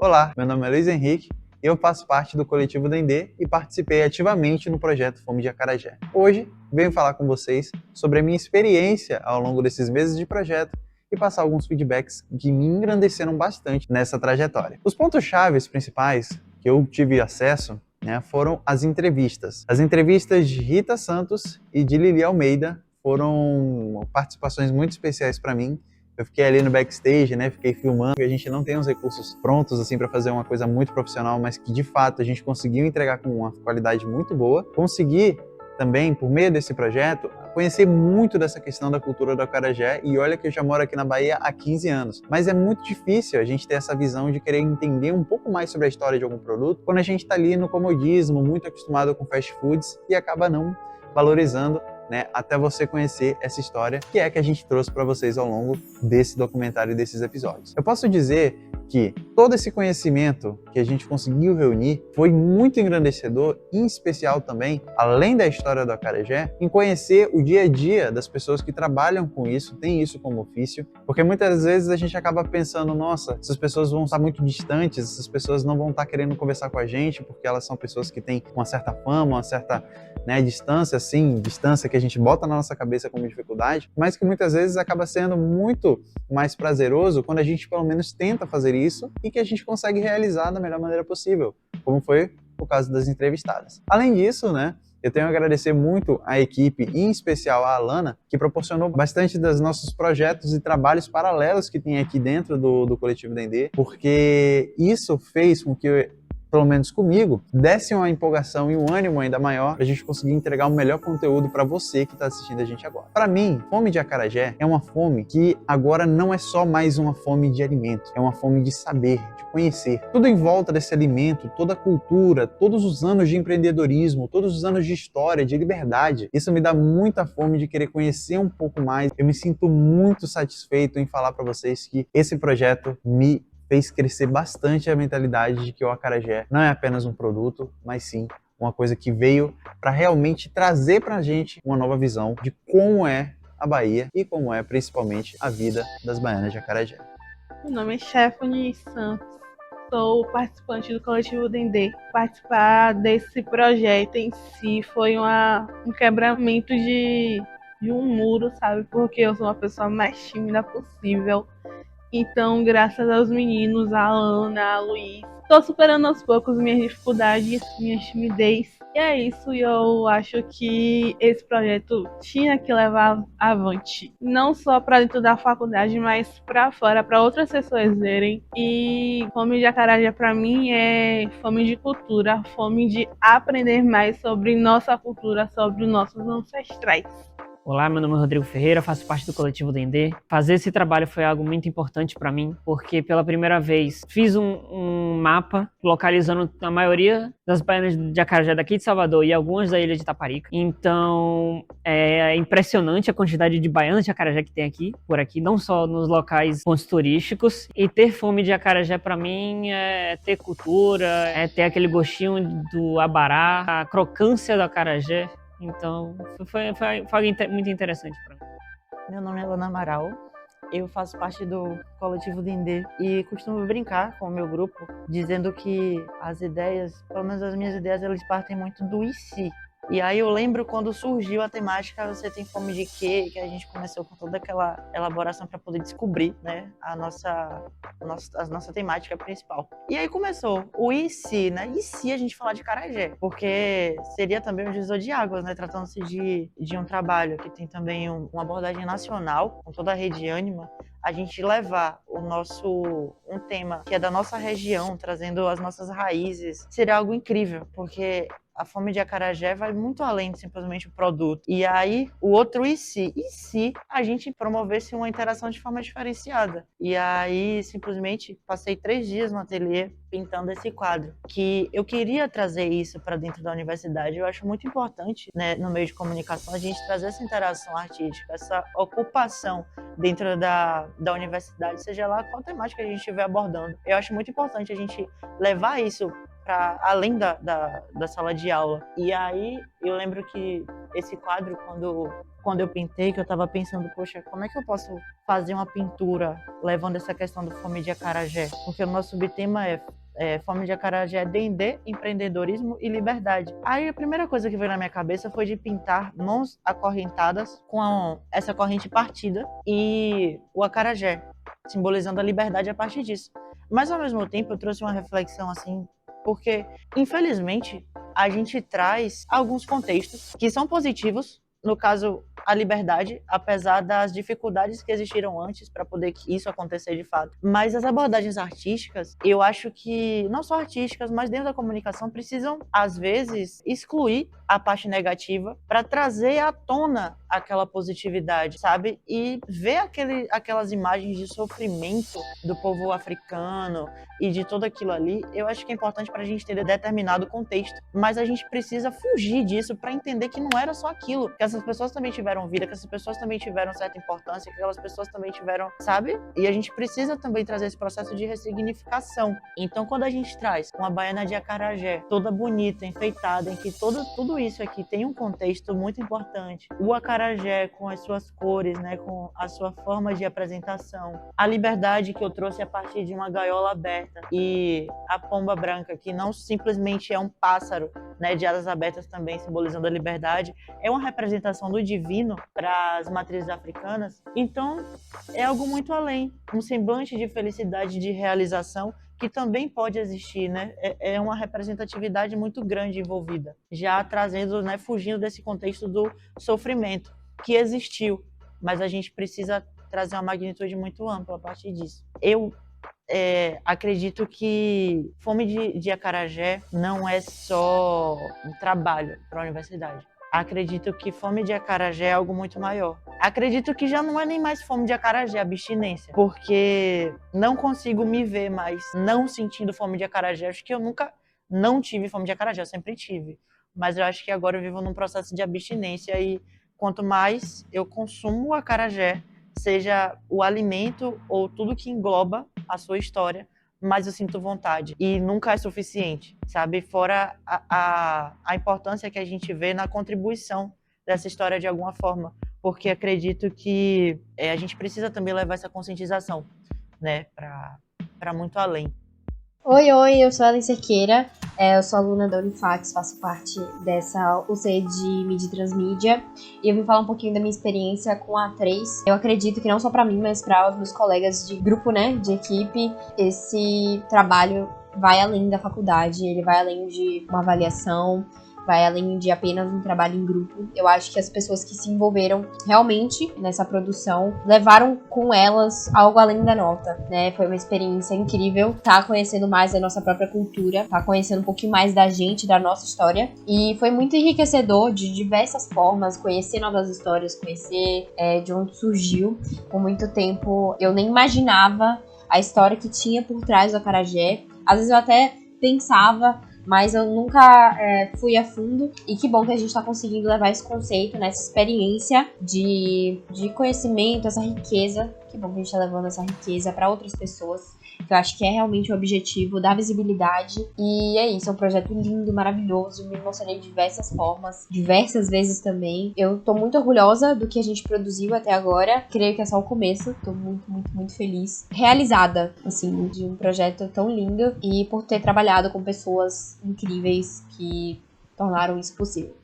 Olá, meu nome é Luiz Henrique e eu faço parte do Coletivo Dendê e participei ativamente no projeto Fome de Acarajé. Hoje, venho falar com vocês sobre a minha experiência ao longo desses meses de projeto e passar alguns feedbacks que me engrandeceram bastante nessa trajetória. Os pontos-chave principais que eu tive acesso foram as entrevistas. As entrevistas de Rita Santos e de Lili Almeida foram participações muito especiais para mim. Eu fiquei ali no backstage, fiquei filmando. A gente não tem os recursos prontos assim para fazer uma coisa muito profissional, mas que de fato a gente conseguiu entregar com uma qualidade muito boa. Consegui também, por meio desse projeto, conhecer muito dessa questão da cultura do acarajé, e olha que eu já moro aqui na Bahia há 15 anos. Mas é muito difícil a gente ter essa visão de querer entender um pouco mais sobre a história de algum produto quando a gente está ali no comodismo, muito acostumado com fast foods e acaba não valorizando até você conhecer essa história que a gente trouxe para vocês ao longo desse documentário e desses episódios. Eu posso dizer que todo esse conhecimento que a gente conseguiu reunir foi muito engrandecedor, em especial também, além da história do acarajé, em conhecer o dia a dia das pessoas que trabalham com isso, têm isso como ofício, porque muitas vezes a gente acaba pensando, nossa, essas pessoas vão estar muito distantes, essas pessoas não vão estar querendo conversar com a gente, porque elas são pessoas que têm uma certa fama, uma certa distância que a gente bota na nossa cabeça como dificuldade, mas que muitas vezes acaba sendo muito mais prazeroso quando a gente pelo menos tenta fazer isso e que a gente consegue realizar da melhor maneira possível, como foi o caso das entrevistadas. Além disso, eu tenho a agradecer muito à equipe, em especial a Alana, que proporcionou bastante dos nossos projetos e trabalhos paralelos que tem aqui dentro do Coletivo Dendê, porque isso fez com que pelo menos comigo, desse uma empolgação e um ânimo ainda maior para a gente conseguir entregar o melhor conteúdo para você que está assistindo a gente agora. Para mim, fome de acarajé é uma fome que agora não é só mais uma fome de alimento, é uma fome de saber, de conhecer. Tudo em volta desse alimento, toda a cultura, todos os anos de empreendedorismo, todos os anos de história, de liberdade, isso me dá muita fome de querer conhecer um pouco mais. Eu me sinto muito satisfeito em falar para vocês que esse projeto me fez crescer bastante a mentalidade de que o acarajé não é apenas um produto, mas sim uma coisa que veio para realmente trazer para a gente uma nova visão de como é a Bahia e como é principalmente a vida das baianas de acarajé. Meu nome é Stephanie Santos, sou participante do Coletivo Dendê. Participar desse projeto em si foi um quebramento de um muro, sabe? Porque eu sou uma pessoa mais tímida possível. Então, graças aos meninos, a Ana, a Luiz, estou superando aos poucos minhas dificuldades, minha timidez. E é isso, e eu acho que esse projeto tinha que levar avante. Não só para dentro da faculdade, mas para fora, para outras pessoas verem. E fome de acarajé para mim é fome de cultura, fome de aprender mais sobre nossa cultura, sobre nossos ancestrais. Olá, meu nome é Rodrigo Ferreira, faço parte do Coletivo Dendê. Fazer esse trabalho foi algo muito importante para mim, porque pela primeira vez fiz um mapa localizando a maioria das baianas de acarajé daqui de Salvador e algumas da ilha de Itaparica. Então, é impressionante a quantidade de baianas de acarajé que tem aqui, por aqui, não só nos locais pontos turísticos. E ter fome de acarajé para mim é ter cultura, é ter aquele gostinho do abará, a crocância do acarajé. Então, foi algo muito interessante para mim. Meu nome é Lana Amaral, eu faço parte do Coletivo Dendê e costumo brincar com o meu grupo, dizendo que as ideias, pelo menos as minhas ideias, elas partem muito do e se. E aí eu lembro quando surgiu a temática Você Tem Fome de Quê? Que a gente começou com toda aquela elaboração para poder descobrir, a nossa temática principal. E aí começou o e se, E se a gente falar de acarajé? Porque seria também um divisor de águas, Tratando-se de um trabalho que tem também uma abordagem nacional, com toda a rede Ânima, a gente levar um tema que é da nossa região, trazendo as nossas raízes, seria algo incrível, porque a fome de acarajé vai muito além de simplesmente o produto. E aí, o outro e se a gente promovesse uma interação de forma diferenciada? E aí, simplesmente, passei 3 dias no ateliê pintando esse quadro, que eu queria trazer isso para dentro da universidade. Eu acho muito importante, no meio de comunicação, a gente trazer essa interação artística, essa ocupação dentro da universidade, seja lá qual temática a gente estiver abordando. Eu acho muito importante a gente levar isso para além da sala de aula. E aí eu lembro que esse quadro, quando eu pintei, que eu estava pensando, poxa, como é que eu posso fazer uma pintura levando essa questão do Fome de Acarajé? Porque o nosso subtema é Fome de Acarajé, Dendê, empreendedorismo e liberdade. Aí a primeira coisa que veio na minha cabeça foi de pintar mãos acorrentadas com essa corrente partida e o acarajé, simbolizando a liberdade a partir disso. Mas ao mesmo tempo eu trouxe uma reflexão assim, porque infelizmente a gente traz alguns contextos que são positivos, no caso a liberdade, apesar das dificuldades que existiram antes para poder que isso acontecer de fato. Mas as abordagens artísticas, eu acho que não só artísticas, mas dentro da comunicação precisam às vezes excluir a parte negativa para trazer à tona aquela positividade, sabe? E ver aquelas imagens de sofrimento do povo africano e de tudo aquilo ali, eu acho que é importante para a gente entender determinado contexto. Mas a gente precisa fugir disso para entender que não era só aquilo, que essas pessoas também tiveram vida, que essas pessoas também tiveram certa importância, que aquelas pessoas também tiveram, sabe? E a gente precisa também trazer esse processo de ressignificação. Então, quando a gente traz uma baiana de acarajé, toda bonita, enfeitada, em que tudo isso aqui tem um contexto muito importante, o acarajé com as suas cores, né, com a sua forma de apresentação, a liberdade que eu trouxe a partir de uma gaiola aberta e a pomba branca, que não simplesmente é um pássaro, né, de asas abertas também, simbolizando a liberdade, é uma representação do divino para as matrizes africanas. Então, é algo muito além, um semblante de felicidade, de realização, que também pode existir, né? É uma representatividade muito grande envolvida, já trazendo, né, fugindo desse contexto do sofrimento que existiu, mas a gente precisa trazer uma magnitude muito ampla a partir disso. Eu acredito que Fome de Acarajé não é só um trabalho para a universidade. Acredito que Fome de Acarajé é algo muito maior. Acredito que já não é nem mais fome de acarajé, abstinência, porque não consigo me ver mais não sentindo fome de acarajé. Acho que eu nunca não tive fome de acarajé, eu sempre tive. Mas eu acho que agora eu vivo num processo de abstinência e quanto mais eu consumo o acarajé, seja o alimento ou tudo que engloba a sua história, mais eu sinto vontade. E nunca é suficiente, sabe? Fora a importância que a gente vê na contribuição dessa história de alguma forma. Porque acredito que a gente precisa também levar essa conscientização, né? Para muito além. Oi, eu sou a Ellen Cerqueira, eu sou aluna da Unifax, faço parte dessa UC de Mídia e Transmídia e eu vim falar um pouquinho da minha experiência com a A3. Eu acredito que não só para mim, mas para os meus colegas de grupo, né, de equipe, esse trabalho vai além da faculdade, ele vai além de uma avaliação, vai além de apenas um trabalho em grupo. Eu acho que as pessoas que se envolveram realmente nessa produção levaram com elas algo além da nota, né? Foi uma experiência incrível, tá conhecendo mais da nossa própria cultura, tá conhecendo um pouquinho mais da gente, da nossa história, e foi muito enriquecedor de diversas formas, conhecer novas histórias, conhecer de onde surgiu. Por muito tempo eu nem imaginava a história que tinha por trás do acarajé. Às vezes eu até pensava, mas eu nunca fui a fundo, e que bom que a gente está conseguindo levar esse conceito, né, essa experiência de conhecimento, essa riqueza, que bom que a gente está levando essa riqueza para outras pessoas, que eu acho que é realmente o objetivo, dar visibilidade, e é isso, é um projeto lindo, maravilhoso, me emocionei de diversas formas, diversas vezes também. Eu tô muito orgulhosa do que a gente produziu até agora, creio que é só o começo, tô muito, muito, muito feliz, realizada, assim, de um projeto tão lindo, e por ter trabalhado com pessoas incríveis que tornaram isso possível.